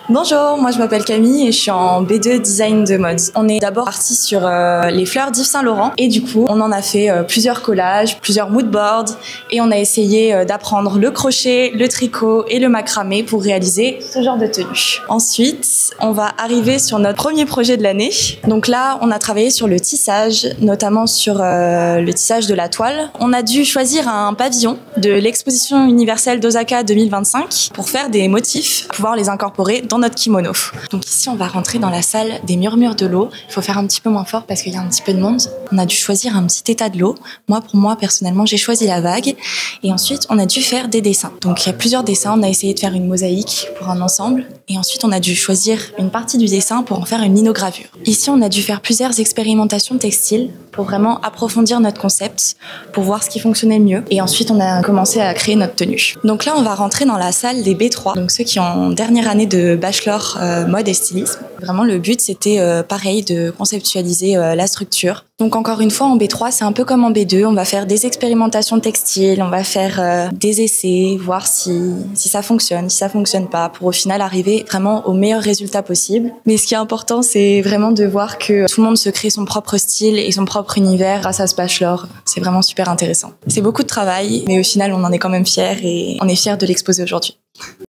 Bonjour, moi je m'appelle Camille et je suis en B2 design de mode. On est d'abord parti sur les fleurs d'Yves Saint Laurent et du coup on en a fait plusieurs collages, plusieurs moodboards et on a essayé d'apprendre le crochet, le tricot et le macramé pour réaliser ce genre de tenue. Ensuite, on va arriver sur notre premier projet de l'année. Donc là, on a travaillé sur le tissage, notamment sur le tissage de la toile. On a dû choisir un pavillon de l'exposition universelle d'Osaka 2025 pour faire des motifs, pouvoir les incorporer dans notre kimono. Donc ici, on va rentrer dans la salle des murmures de l'eau. Il faut faire un petit peu moins fort parce qu'il y a un petit peu de monde. On a dû choisir un petit état de l'eau. Pour moi, personnellement, j'ai choisi la vague. Et ensuite, on a dû faire des dessins. Donc il y a plusieurs dessins. On a essayé de faire une mosaïque pour un ensemble. Et ensuite, on a dû choisir une partie du dessin pour en faire une linogravure. Ici, on a dû faire plusieurs expérimentations textiles pour vraiment approfondir notre concept, pour voir ce qui fonctionnait le mieux. Et ensuite, on a commencé à créer notre tenue. Donc là, on va rentrer dans la salle des B3, donc ceux qui ont en dernière année de bachelor mode et stylisme. Vraiment, le but, c'était pareil, de conceptualiser la structure. Donc encore une fois, en B3, c'est un peu comme en B2. On va faire des expérimentations textiles, on va faire des essais, voir si ça fonctionne, si ça fonctionne pas, pour au final arriver vraiment au meilleur résultat possible. Mais ce qui est important, c'est vraiment de voir que tout le monde se crée son propre style et son propre univers grâce à ce bachelor. C'est vraiment super intéressant. C'est beaucoup de travail, mais au final, on en est quand même fiers et on est fiers de l'exposer aujourd'hui.